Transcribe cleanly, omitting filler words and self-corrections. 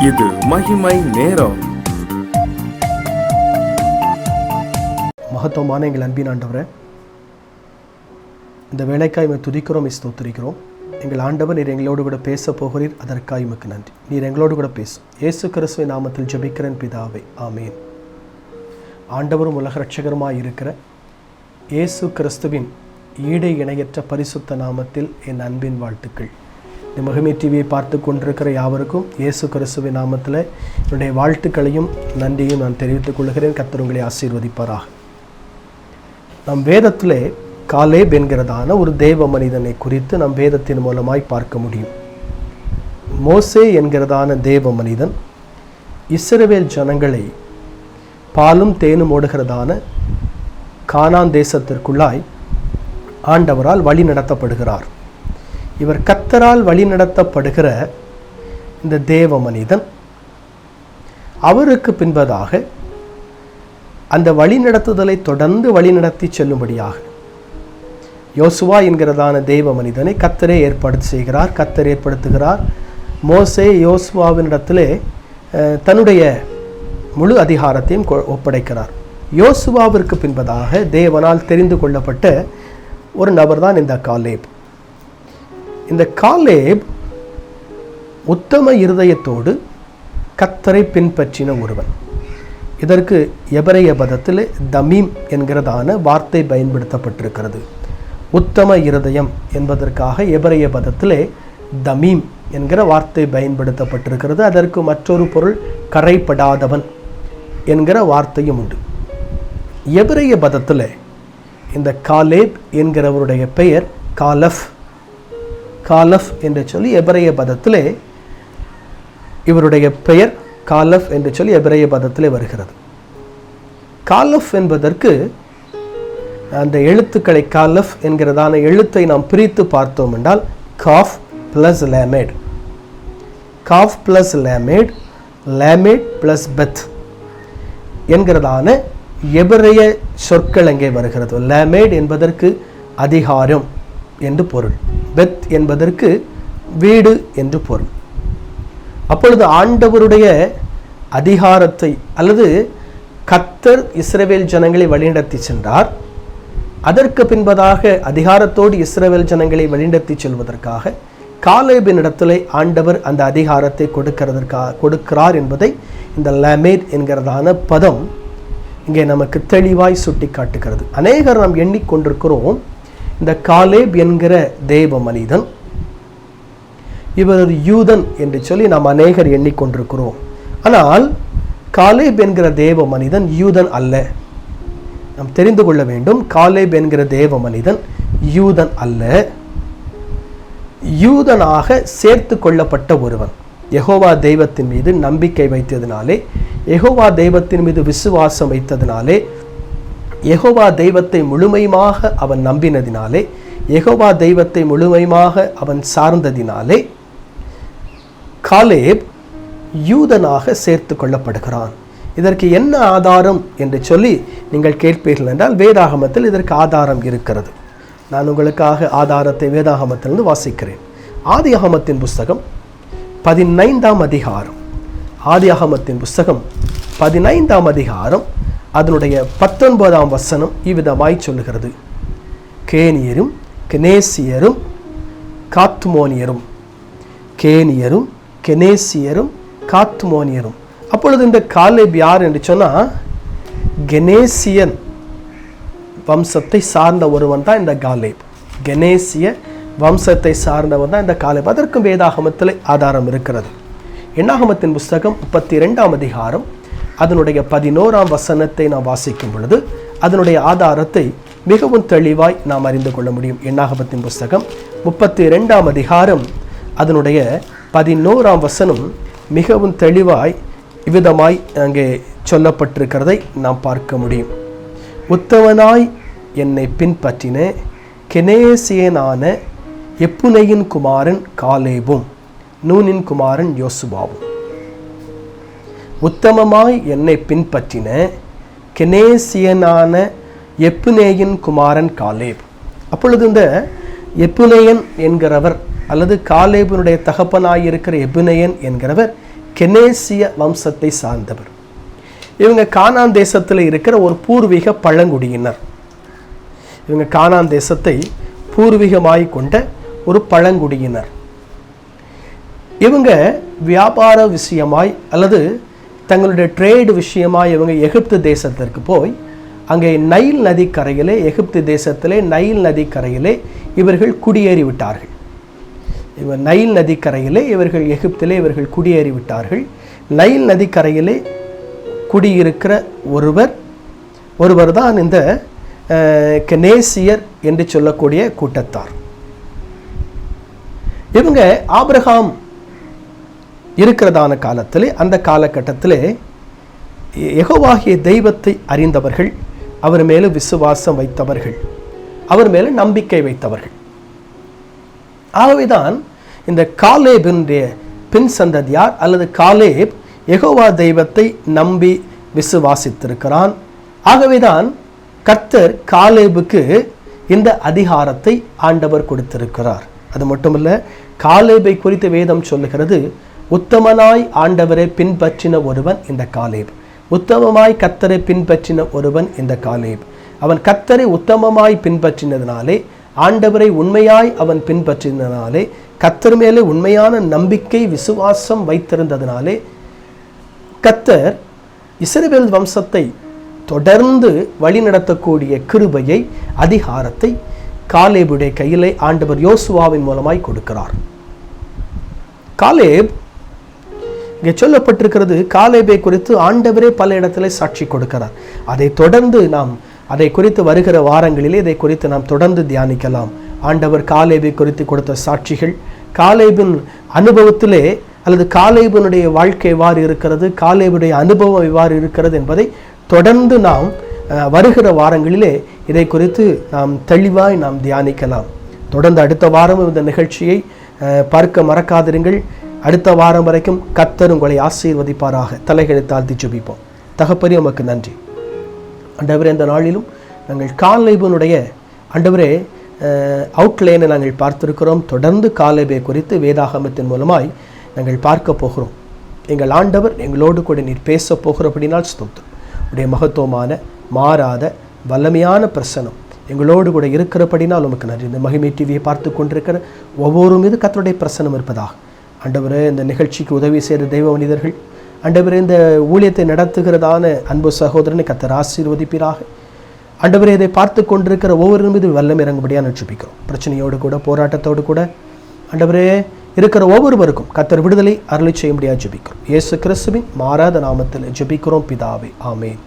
இது மகிமை நேரம். மகத்துவமான எங்கள் அன்பின் ஆண்டவரே, இந்த வேலைக்காய் துதிக்கிறோம், ஸ்தோத்திரிக்கிறோம். எங்கள் ஆண்டவர், நீர் எங்களோடு கூட பேச போகிறீர், அதற்காக உமக்கு நன்றி. நீர் எங்களோடு கூட பேசும். இயேசு கிறிஸ்துவின் நாமத்தில் ஜெபிக்கிறேன் பிதாவே, ஆமேன். ஆண்டவரும் உலக இரட்சகருமாய் இருக்கிற இயேசு கிறிஸ்துவின் ஈடு இணையற்ற பரிசுத்த நாமத்தில் என் அன்பின் வாழ்த்துக்கள். இந்த மகிமை டிவியை பார்த்து கொண்டிருக்கிற யாவருக்கும் இயேசு கிறிஸ்துவின் நாமத்தில் என்னுடைய வாழ்த்துக்களையும் நன்றியும் நான் தெரிவித்துக் கொள்கிறேன். கர்த்தர் உங்களை ஆசீர்வதிப்பாராக. நம் வேதத்திலே காலேப் என்கிறதான ஒரு தேவ மனிதனை குறித்து நம் வேதத்தின் மூலமாய் பார்க்க முடியும். மோசே என்கிறதான தேவ மனிதன் இஸ்ரவேல் ஜனங்களை பாலும் தேனும் ஓடுகிறதான கானான் தேசத்திற்குள்ளாய் ஆண்டவரால் வழி நடத்தப்படுகிறார். இவர் கர்த்தரால் வழி நடத்தப்படுகிற இந்த தேவ மனிதன் அவருக்கு பின்பதாக அந்த வழி நடத்துதலை தொடர்ந்து வழி நடத்தி செல்லும்படியாக யோசுவா என்கிறதான தேவ மனிதனை கர்த்தரே ஏற்பாடு செய்கிறார். கர்த்தர் ஏற்படுத்துகிறார். மோசே யோசுவாவினிடத்திலே தன்னுடைய முழு அதிகாரத்தையும் ஒப்படைக்கிறார். யோசுவாவிற்கு பின்பதாக தேவனால் தெரிந்து கொள்ளப்பட்ட ஒரு நபர் தான் இந்த காலேப். இந்த காலேப் உத்தம இருதயத்தோடு கர்த்தரை பின்பற்றின ஒருவன். இதற்கு எபிரேய பதத்தில் தமீம் என்கிறதான வார்த்தை பயன்படுத்தப்பட்டிருக்கிறது. உத்தம இருதயம் என்பதற்காக எபிரேய பதத்திலே தமீம் என்கிற வார்த்தை பயன்படுத்தப்பட்டிருக்கிறது. அதற்கு மற்றொரு பொருள் கரைப்படாதவன் என்கிற வார்த்தையும் உண்டு. எபிரேய பதத்தில் இந்த காலேப் என்கிறவருடைய பெயர் காலஃப் என்று சொல்லி எபிரேய பதத்திலே இவருடைய பெயர் காலஃப் என்று சொல்லி எபிரேய பதத்திலே வருகிறது. காலஃப் என்பதற்கு அந்த எழுத்துக்களை காலஃப் என்கிறதான எழுத்தை நாம் பிரித்து பார்த்தோம் என்றால் kaph plus lamed, kaph plus lamed, lamed plus beth என்கிறதான எபிரேய சொற்கள் அங்கே வருகிறது. லேமேட் என்பதற்கு அதிகாரம் என்று பொருள், பெத் என்பதற்கு வீடு என்று பொருள். அப்பொழுது ஆண்டவருடைய அதிகாரத்தை அல்லது கர்த்தர் இஸ்ரவேல் ஜனங்களை வழிநடத்தி சென்றார். அதற்கு பின்பதாக அதிகாரத்தோடு இஸ்ரவேல் ஜனங்களை வழிநடத்தி செல்வதற்காக காலேபின் இடத்திலே ஆண்டவர் அந்த அதிகாரத்தை கொடுக்கிறார் என்பதை இந்த லேமேட் என்கிறதான பதம் இங்கே நமக்கு தெளிவாய் சுட்டி காட்டுகிறது. அநேகர் நாம் எண்ணிக்கொண்டிருக்கிறோம், இந்த காலேப் என்கிற தேவ மனிதன் இவர் ஒரு யூதன் என்று சொல்லி நாம் அநேகர் எண்ணிக்கொண்டிருக்கிறோம். ஆனால் காலேப் என்கிற தேவ மனிதன் யூதன் அல்ல. நாம் தெரிந்து கொள்ள வேண்டும், காலேப் என்கிற தேவ மனிதன் யூதன் அல்ல. யூதனாக சேர்த்து கொள்ளப்பட்ட ஒருவன். யெகோவா தெய்வத்தின் மீது நம்பிக்கை வைத்ததினாலே, யெகோவா தெய்வத்தின் மீது விசுவாசம் வைத்ததினாலே, யெகோவா தெய்வத்தை முழுமையாக அவன் நம்பினதினாலே, யெகோவா தெய்வத்தை முழுமையாக அவன் சார்ந்ததினாலே காலேப் யூதனாக சேர்த்து கொள்ளப்படுகிறான். இதற்கு என்ன ஆதாரம் என்று சொல்லி நீங்கள் கேட்பீர்கள் என்றால், வேதாகமத்தில் இதற்கு ஆதாரம் இருக்கிறது. நான் உங்களுக்காக ஆதாரத்தை வேதாகமத்திலிருந்து வாசிக்கிறேன். ஆதியாகமத்தின் புஸ்தகம் 15ஆம் அதிகாரம், ஆதியாகமத்தின் புஸ்தகம் 15ஆம் அதிகாரம் அதனுடைய 19ஆம் வசனம் இவ்விதமாய் சொல்லுகிறது. கேனியரும் கெனேசியரும் காத்மோனியரும், கேனியரும் கெனேசியரும் காத்மோனியரும். அப்பொழுது இந்த காலேப் யார் என்று சொன்னால், கெனேசியன் வம்சத்தை சார்ந்த ஒருவன் தான் இந்த காலேப். கெனேசிய வம்சத்தை சார்ந்தவன் தான் இந்த காலேப். அதற்கும் வேதாகமத்தில் ஆதாரம் இருக்கிறது. எண்ணாகமத்தின் புஸ்தகம் 32ஆம் அதிகாரம் அதனுடைய 11ஆம் வசனத்தை நாம் வாசிக்கும் பொழுது அதனுடைய ஆதாரத்தை மிகவும் தெளிவாய் நாம் அறிந்து கொள்ள முடியும். எண்ணாகமத்தின் புஸ்தகம் 32ஆம் அதிகாரம் அதனுடைய 11ஆம் வசனம் மிகவும் தெளிவாய் இவ்விதமாய் அங்கே சொல்லப்பட்டிருக்கிறதை நாம் பார்க்க முடியும். உத்தமனாய் என்னை பின்பற்றின கெனேசியனான எப்புனையின் குமாரன் காலேபும் நூனின் குமாரன் யோசுவாவும். உத்தமமாய் என்னை பின்பற்றின கெனேசியனான எப்புனேயின் குமாரன் காலேப். அப்பொழுது இந்த எப்புனேயன் என்கிறவர் அல்லது காலேபினுடைய தகப்பனாயிருக்கிற எபுனேயன் என்கிறவர் கெனேசிய வம்சத்தை சார்ந்தவர். இவங்க கானான் தேசத்தில் இருக்கிற ஒரு பூர்வீக பழங்குடியினர். இவங்க கானான் தேசத்தை பூர்வீகமாய் கொண்ட ஒரு பழங்குடியினர். இவங்க வியாபார விஷயமாய் அல்லது தங்களுடைய ட்ரேடு விஷயமாய் இவங்க எகிப்து தேசத்திற்கு போய் அங்கே நைல் நதிக்கரையிலே, எகிப்து தேசத்திலே நைல் நதிக்கரையிலே இவர்கள் குடியேறி விட்டார்கள். நைல் நதிக்கரையிலே இவர்கள் எகிப்திலே இவர்கள் குடியேறி விட்டார்கள். நைல் நதிக்கரையிலே குடியிருக்கிற ஒருவர் தான் இந்த கெனேசியர் என்று சொல்லக்கூடிய கூட்டத்தார். இவங்க ஆபிரகாம் இருக்கிறதான காலத்திலே, அந்த காலகட்டத்திலே யெகோவாகிய தெய்வத்தை அறிந்தவர்கள், அவர் மேலே விசுவாசம் வைத்தவர்கள், அவர் மேலே நம்பிக்கை வைத்தவர்கள். ஆகவேதான் இந்த காலேபினுடைய பின் சந்ததியார் அல்லது காலேப் யெகோவா தெய்வத்தை நம்பி விசுவாசித்திருக்கிறான். ஆகவேதான் கர்த்தர் காலேபுக்கு இந்த அதிகாரத்தை ஆண்டவர் கொடுத்திருக்கிறார். அது மட்டுமல்ல, காலேபை குறித்து வேதம் சொல்லுகிறது, உத்தமனாய் ஆண்டவரை பின்பற்றின ஒருவன் இந்த காலேப். உத்தமமாய் கர்த்தரை பின்பற்றின ஒருவன் இந்த காலேப். அவன் கர்த்தரை உத்தமமாய் பின்பற்றினதினாலே, ஆண்டவரை உண்மையாய் அவன் பின்பற்றினாலே, கர்த்தர் மேலே உண்மையான நம்பிக்கை விசுவாசம் வைத்திருந்ததினாலே கர்த்தர் இஸ்ரவேல் வம்சத்தை தொடர்ந்து வழிநடத்தக்கூடிய கிருபையை, அதிகாரத்தை காலேபுடைய கையிலே ஆண்டவர் யோசுவாவின் மூலமாய் கொடுக்கிறார். காலேப் இங்கே சொல்லப்பட்டிருக்கிறது, காலேபை குறித்து ஆண்டவரே பல இடத்துல சாட்சி கொடுக்கிறார். அதை தொடர்ந்து நாம் அதை குறித்து வருகிற வாரங்களிலே இதை குறித்து நாம் தொடர்ந்து தியானிக்கலாம். ஆண்டவர் காலேபை குறித்து கொடுத்த சாட்சிகள், காலேபின் அனுபவத்திலே அல்லது காலேபினுடைய வாழ்க்கை எவ்வாறு இருக்கிறது, காலேபுடைய அனுபவம் எவ்வாறு இருக்கிறது என்பதை தொடர்ந்து நாம் வருகிற வாரங்களிலே இதை குறித்து நாம் தெளிவாய் நாம் தியானிக்கலாம். தொடர்ந்து அடுத்த வாரம் இந்த நிகழ்ச்சியை பார்க்க மறக்காதிருங்கள். அடுத்த வாரம் வரைக்கும் கர்த்தர் உங்களை ஆசீர்வதிப்பாராக. தலைகளை தாழ்த்தி ஜெபிப்போம். தகப்பனே, உமக்கு நன்றி. ஆண்டவரே, இந்த நாளிலும் நாங்கள் காலேபினுடைய ஆண்டவரே அவுட்லைனை நாங்கள் பார்த்திருக்கிறோம். தொடர்ந்து காலேபை குறித்து வேதாகமத்தின் மூலமாய் நாங்கள் பார்க்க போகிறோம். எங்கள் ஆண்டவர் எங்களோடு கூட நீர் பேச போகிறபடினால் ஸ்தோத்திரம். உடைய மகத்துவமான மாறாத வல்லமையான பிரசனம் எங்களோடு கூட இருக்கிறபடினால் உமக்கு நன்றி. இந்த மகிமை டிவியை பார்த்து கொண்டிருக்கிற ஒவ்வொரு மீது கர்த்தருடைய பிரசனம் இருப்பதாக. ஆண்டவரே, இந்த நிகழ்ச்சிக்கு உதவி செய்த தெய்வ மனிதர்கள், ஆண்டவரே, இந்த ஊழியத்தை நடத்துகிறதான அன்பு சகோதரனை கர்த்தர் ஆசீர்வதிப்பீராக. ஆண்டவரே, இதை பார்த்து கொண்டிருக்கிற ஒவ்வொரு மீது வல்லம் இறங்கும்படியாக ஜெபிக்கிறோம். பிரச்சனையோடு கூட, போராட்டத்தோடு கூட ஆண்டவரே இருக்கிற ஒவ்வொருவருக்கும் கர்த்தர் விடுதலை அருளை செய்யும்படியாக ஜெபிக்கிறோம். இயேசு கிறிஸ்துவின் மாறாத நாமத்தில் ஜெபிக்கிறோம் பிதாவே, ஆமென்.